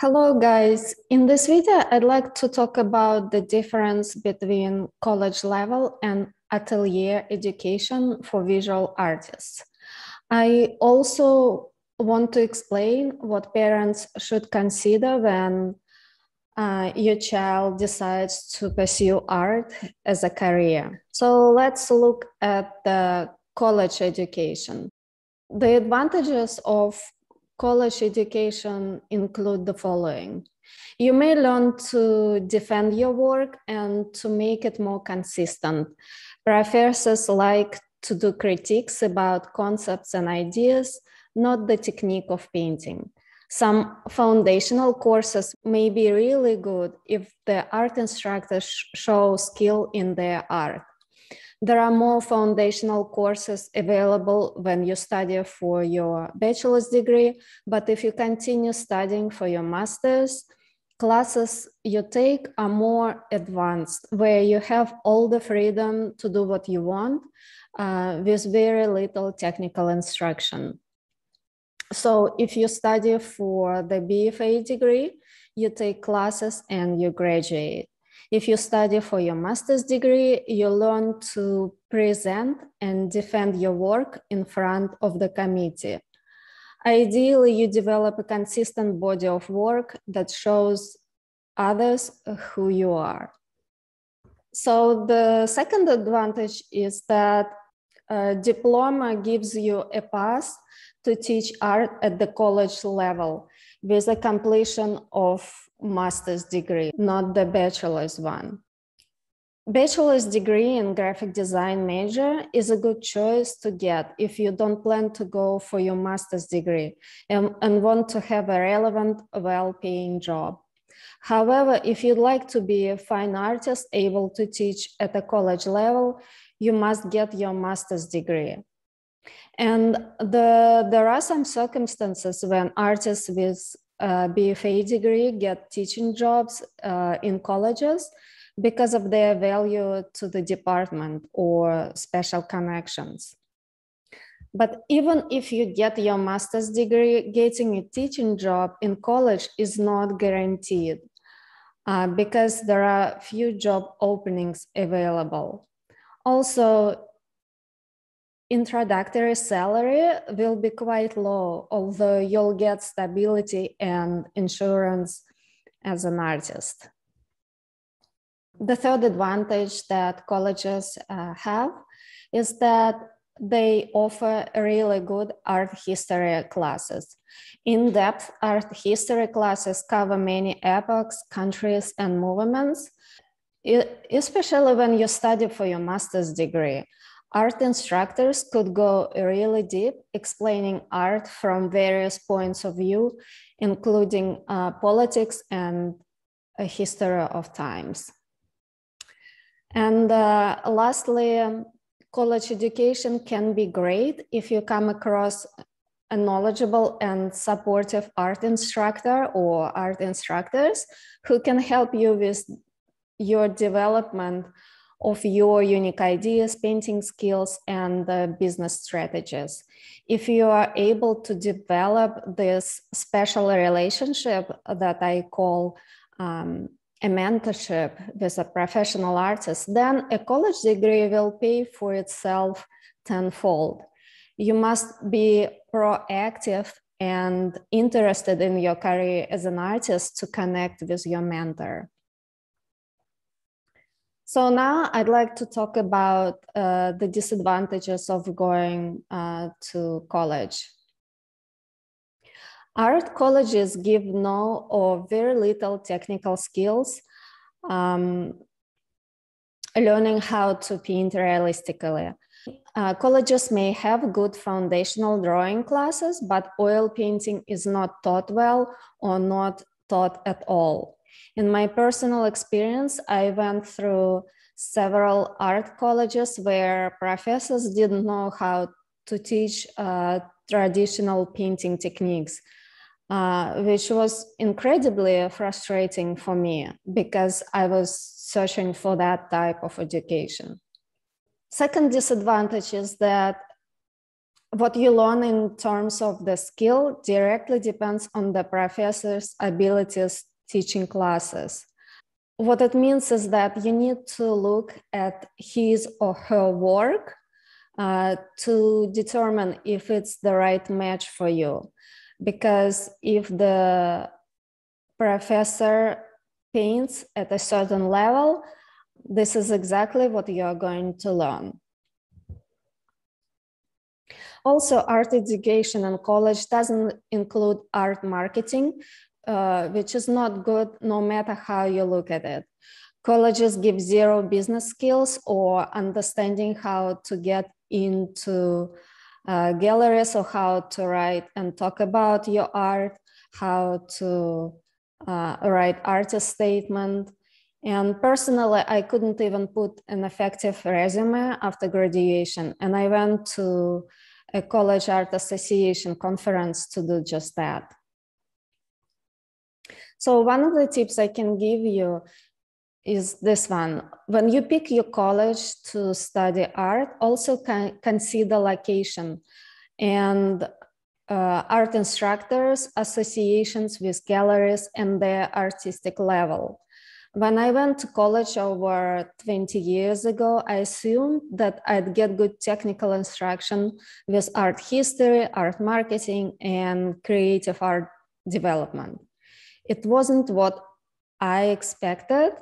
Hello guys, in this video I'd like to talk about the difference between college level and atelier education for visual artists. I also want to explain what parents should consider when your child decides to pursue art as a career. So let's look at the college education. The advantages of college education include the following. You may learn to defend your work and to make it more consistent. Professors like to do critiques about concepts and ideas, not the technique of painting. Some foundational courses may be really good if the art instructors show skill in their art. There are more foundational courses available when you study for your bachelor's degree, but if you continue studying for your master's, classes you take are more advanced, where you have all the freedom to do what you want with very little technical instruction. So if you study for the BFA degree, you take classes and you graduate. If you study for your master's degree, you learn to present and defend your work in front of the committee. Ideally, you develop a consistent body of work that shows others who you are. So the second advantage is that a diploma gives you a pass to teach art at the college level with a completion of master's degree, not the bachelor's one. Bachelor's degree in graphic design major is a good choice to get if you don't plan to go for your master's degree and want to have a relevant, well-paying job. However, if you'd like to be a fine artist able to teach at a college level, you must get your master's degree. And there are some circumstances when artists with a BFA degree get teaching jobs in colleges because of their value to the department or special connections. But even if you get your master's degree, getting a teaching job in college is not guaranteed because there are few job openings available. Also, introductory salary will be quite low, although you'll get stability and insurance as an artist. The third advantage that colleges have is that they offer really good art history classes. In-depth art history classes cover many epochs, countries, and movements, especially when you study for your master's degree. Art instructors could go really deep, explaining art from various points of view, including politics and a history of times. And lastly, college education can be great if you come across a knowledgeable and supportive art instructor or art instructors who can help you with your development of your unique ideas, painting skills, and business strategies. If you are able to develop this special relationship that I call a mentorship with a professional artist, then a college degree will pay for itself tenfold. You must be proactive and interested in your career as an artist to connect with your mentor. So now I'd like to talk about the disadvantages of going to college. Art colleges give no or very little technical skills, learning how to paint realistically. Colleges may have good foundational drawing classes, but oil painting is not taught well or not taught at all. In my personal experience, I went through several art colleges where professors didn't know how to teach traditional painting techniques, which was incredibly frustrating for me because I was searching for that type of education. Second disadvantage is that what you learn in terms of the skill directly depends on the professor's abilities teaching classes. What it means is that you need to look at his or her work to determine if it's the right match for you. Because if the professor paints at a certain level, this is exactly what you are going to learn. Also, art education in college doesn't include art marketing, which is not good no matter how you look at it. Colleges give zero business skills or understanding how to get into galleries or how to write and talk about your art, how to write artist statement. And personally, I couldn't even put an effective resume after graduation. And I went to a college art association conference to do just that. So one of the tips I can give you is this one. When you pick your college to study art, also consider location and art instructors, associations with galleries, and their artistic level. When I went to college over 20 years ago, I assumed that I'd get good technical instruction with art history, art marketing, and creative art development. It wasn't what I expected.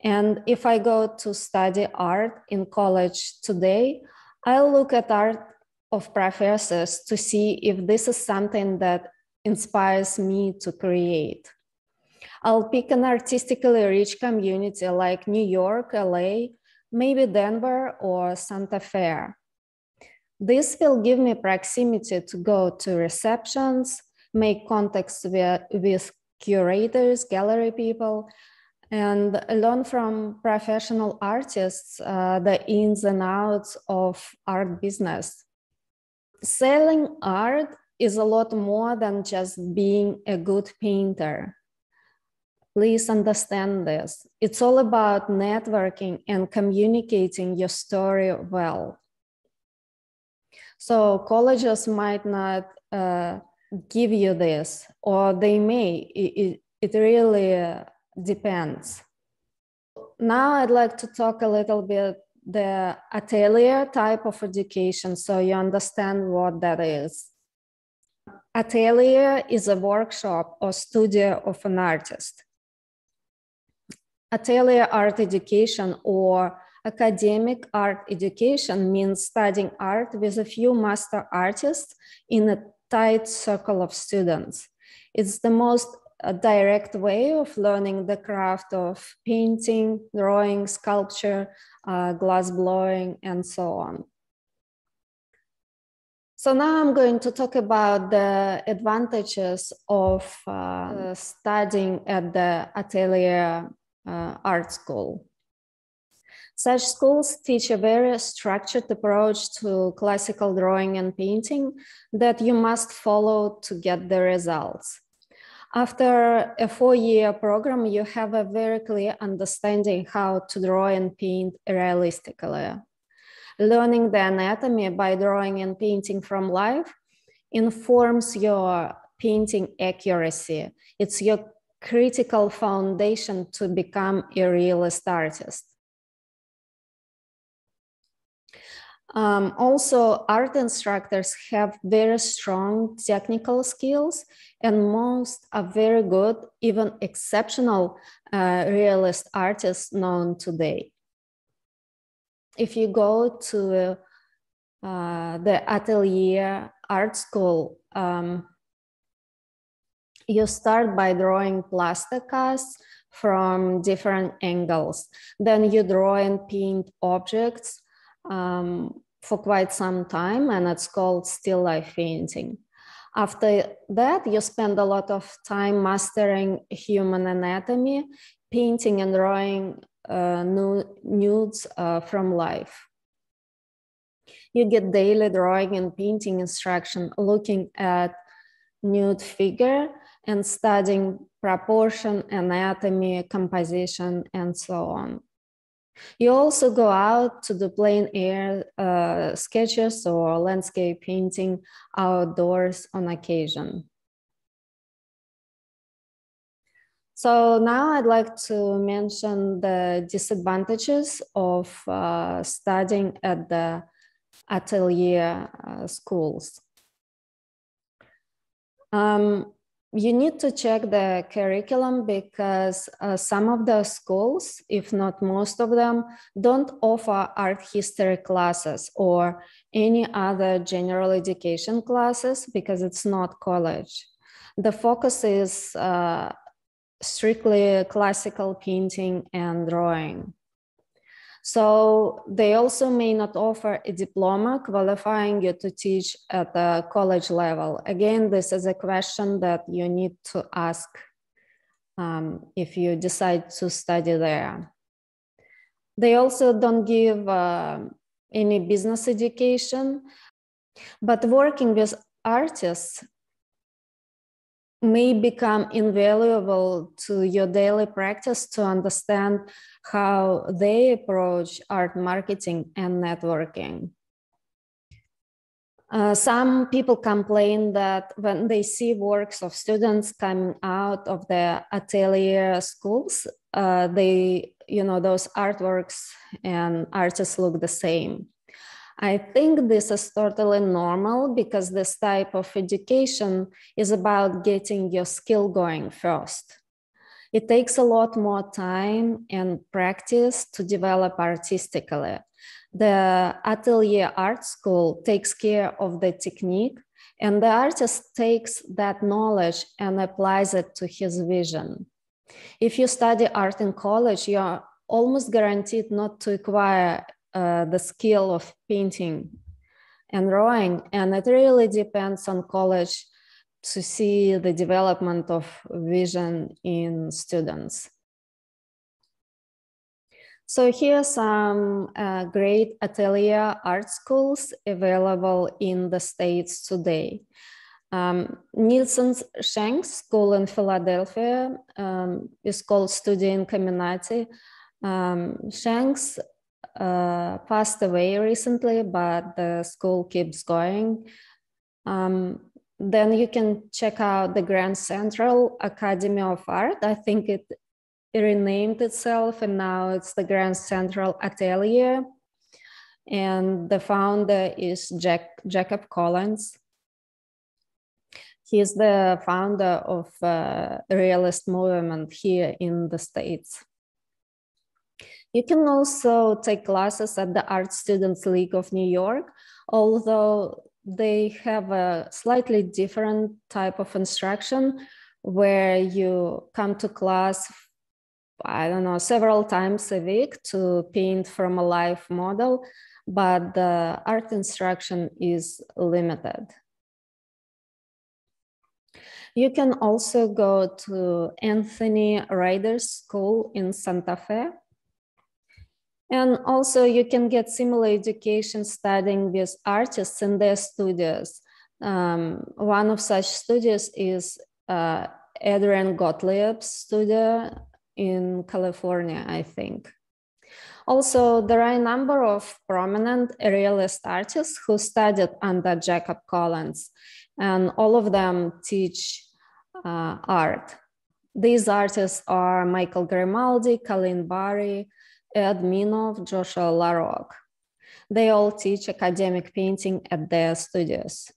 And if I go to study art in college today, I'll look at art of professors to see if this is something that inspires me to create. I'll pick an artistically rich community like New York, LA, maybe Denver or Santa Fe. This will give me proximity to go to receptions, make contacts with curators, gallery people, and learn from professional artists the ins and outs of art business. Selling art is a lot more than just being a good painter. Please understand this. It's all about networking and communicating your story well. So colleges might not give you this, or they may. It really depends. Now I'd like to talk a little bit the Atelier type of education, so you understand what that is. Atelier is a workshop or studio of an artist. Atelier art education or academic art education means studying art with a few master artists in a tight circle of students. It's the most direct way of learning the craft of painting, drawing, sculpture, glass blowing, and so on. So now I'm going to talk about the advantages of studying at the Atelier art school. Such schools teach a very structured approach to classical drawing and painting that you must follow to get the results. After a 4-year program, you have a very clear understanding how to draw and paint realistically. Learning the anatomy by drawing and painting from life informs your painting accuracy. It's your critical foundation to become a realist artist. Also, art instructors have very strong technical skills, and most are very good, even exceptional realist artists known today. If you go to the Atelier art school, you start by drawing plaster casts from different angles. Then you draw and paint objects for quite some time, and it's called still life painting. After that, you spend a lot of time mastering human anatomy, painting and drawing nudes from life. You get daily drawing and painting instruction, looking at nude figure and studying proportion, anatomy, composition, and so on. You also go out to do plein air sketches or landscape painting outdoors on occasion. So now I'd like to mention the disadvantages of studying at the Atelier schools. You need to check the curriculum because some of the schools, if not most of them, don't offer art history classes or any other general education classes because it's not college. The focus is strictly classical painting and drawing. So they also may not offer a diploma qualifying you to teach at the college level. Again, this is a question that you need to ask if you decide to study there. They also don't give any business education, but working with artists may become invaluable to your daily practice to understand how they approach art marketing and networking. Some people complain that when they see works of students coming out of the Atelier schools, those artworks and artists look the same. I think this is totally normal because this type of education is about getting your skill going first. It takes a lot more time and practice to develop artistically. The Atelier art school takes care of the technique, and the artist takes that knowledge and applies it to his vision. If you study art in college, you're almost guaranteed not to acquire the skill of painting and drawing, and it really depends on college to see the development of vision in students. So here are some great Atelier art schools available in the States today. Nielsen Shanks School in Philadelphia is called Studio in Community. Shanks passed away recently, but the school keeps going. Then you can check out the Grand Central Academy of Art. I think it renamed itself and now it's the Grand Central Atelier. And the founder is Jacob Collins. He's the founder of the realist movement here in the States. You can also take classes at the Art Students League of New York, although they have a slightly different type of instruction where you come to class, I don't know, several times a week to paint from a live model, but the art instruction is limited. You can also go to Anthony Ryder's School in Santa Fe. And also you can get similar education studying with artists in their studios. One of such studios is Adrian Gottlieb's studio in California, I think. Also, there are a number of prominent realist artists who studied under Jacob Collins, and all of them teach art. These artists are Michael Grimaldi, Colleen Barry, Ed Minov, Joshua LaRocque. They all teach academic painting at their studios.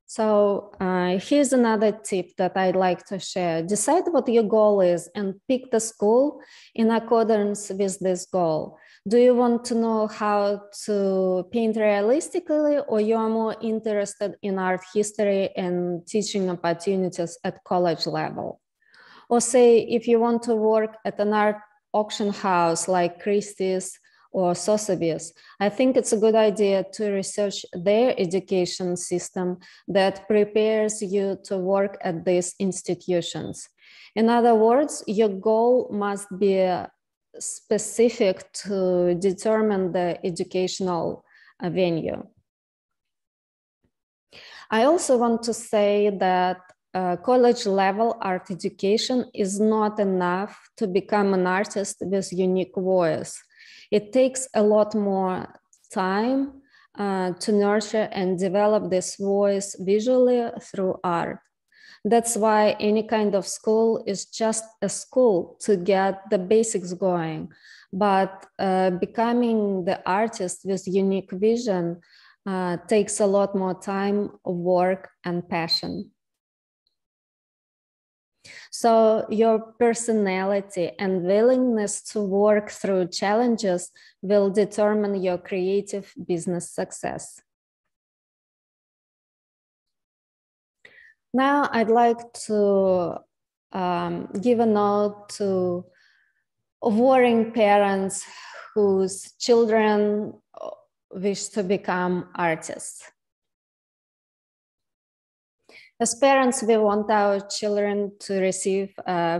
So here's another tip that I'd like to share. Decide what your goal is and pick the school in accordance with this goal. Do you want to know how to paint realistically, or you are more interested in art history and teaching opportunities at college level? Or say, if you want to work at an art auction house like Christie's or Sotheby's, I think it's a good idea to research their education system that prepares you to work at these institutions. In other words, your goal must be specific to determine the educational venue. I also want to say that college level art education is not enough to become an artist with unique voice. It takes a lot more time to nurture and develop this voice visually through art. That's why any kind of school is just a school to get the basics going. But becoming the artist with unique vision takes a lot more time, work, and passion. So your personality and willingness to work through challenges will determine your creative business success. Now I'd like to give a note to worrying parents whose children wish to become artists. As parents, we want our children to receive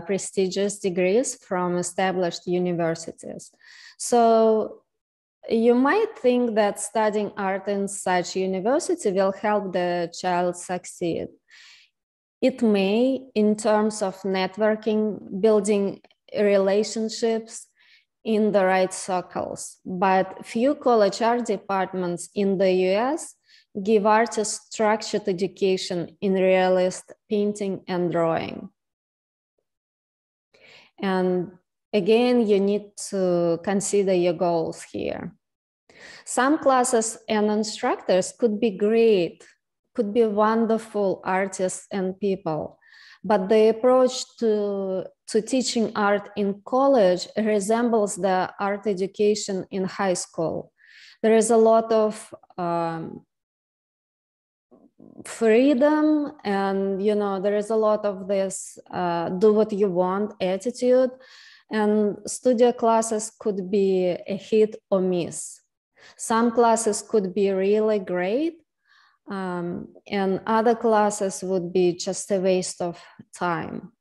prestigious degrees from established universities. So you might think that studying art in such university will help the child succeed. It may, in terms of networking, building relationships in the right circles, but few college art departments in the US give artists structured education in realist painting and drawing. And again, you need to consider your goals here. Some classes and instructors could be great, could be wonderful artists and people, but the approach to teaching art in college resembles the art education in high school. There is a lot of freedom, and there is a lot of this do what you want attitude, and studio classes could be a hit or miss. Some classes could be really great, and other classes would be just a waste of time.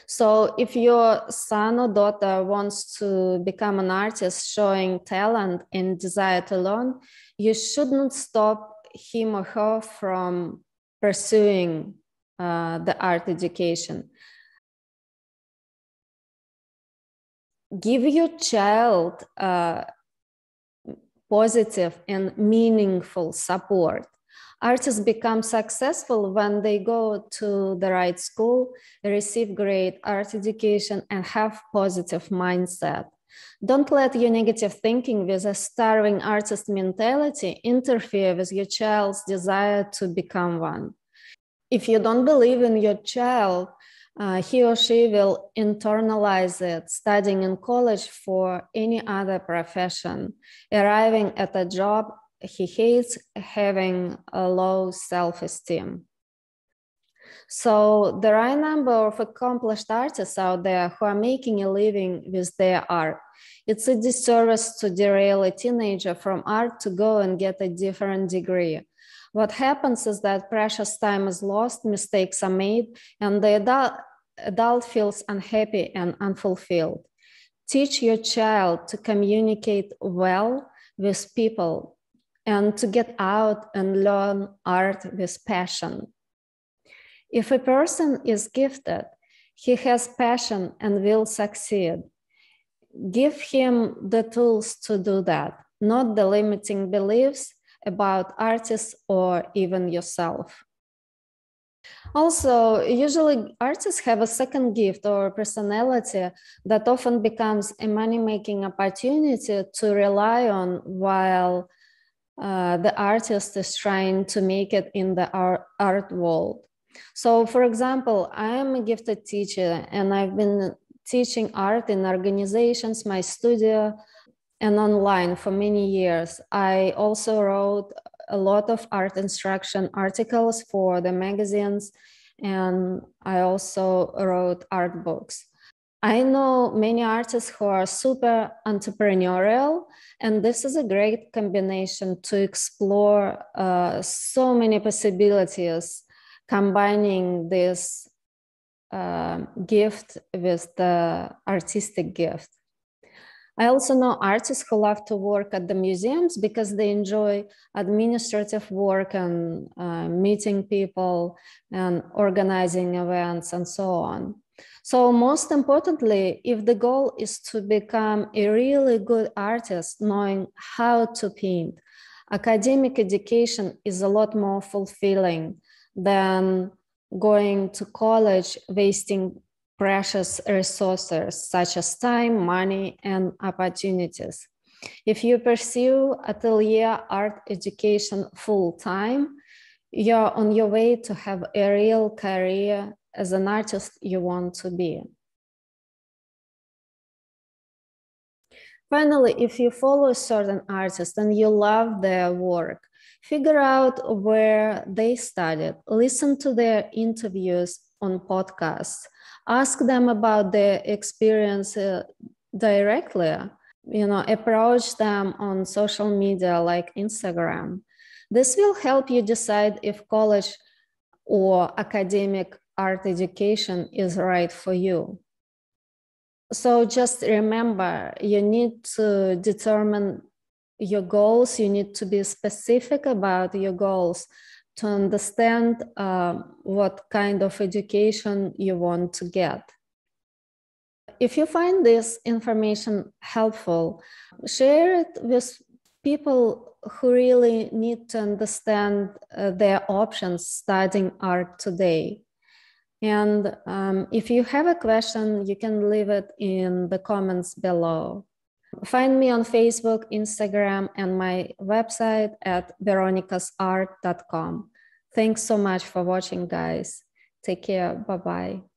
So if your son or daughter wants to become an artist showing talent and desire to learn, you shouldn't stop him or her from pursuing the art education. Give your child positive and meaningful support. Artists become successful when they go to the right school, receive great art education, and have positive mindset. Don't let your negative thinking with a starving artist mentality interfere with your child's desire to become one. If you don't believe in your child, he or she will internalize it, studying in college for any other profession, arriving at a job he hates, having a low self-esteem. So there are a number of accomplished artists out there who are making a living with their art. It's a disservice to derail a teenager from art to go and get a different degree. What happens is that precious time is lost, mistakes are made, and the adult feels unhappy and unfulfilled. Teach your child to communicate well with people and to get out and learn art with passion. If a person is gifted, he has passion and will succeed. Give him the tools to do that, not the limiting beliefs about artists or even yourself. Also, usually artists have a second gift or personality that often becomes a money-making opportunity to rely on while the artist is trying to make it in the art world. So, for example, I am a gifted teacher and I've been teaching art in organizations, my studio, and online for many years. I also wrote a lot of art instruction articles for the magazines, and I also wrote art books. I know many artists who are super entrepreneurial, and this is a great combination to explore so many possibilities, combining this gift with the artistic gift. I also know artists who love to work at the museums because they enjoy administrative work and meeting people and organizing events and so on. So most importantly, if the goal is to become a really good artist, knowing how to paint, academic education is a lot more fulfilling than going to college, wasting precious resources such as time, money, and opportunities. If you pursue Atelier art education full-time, you're on your way to have a real career as an artist you want to be. Finally, if you follow a certain artist and you love their work, figure out where they studied, listen to their interviews on podcasts, ask them about their experience directly, approach them on social media like Instagram. This will help you decide if college or academic art education is right for you. So just remember, you need to determine your goals. You need to be specific about your goals to understand what kind of education you want to get. If you find this information helpful, share it with people who really need to understand their options studying art today. And if you have a question, you can leave it in the comments below. Find me on Facebook, Instagram, and my website at veronicasart.com. Thanks so much for watching, guys. Take care. Bye-bye.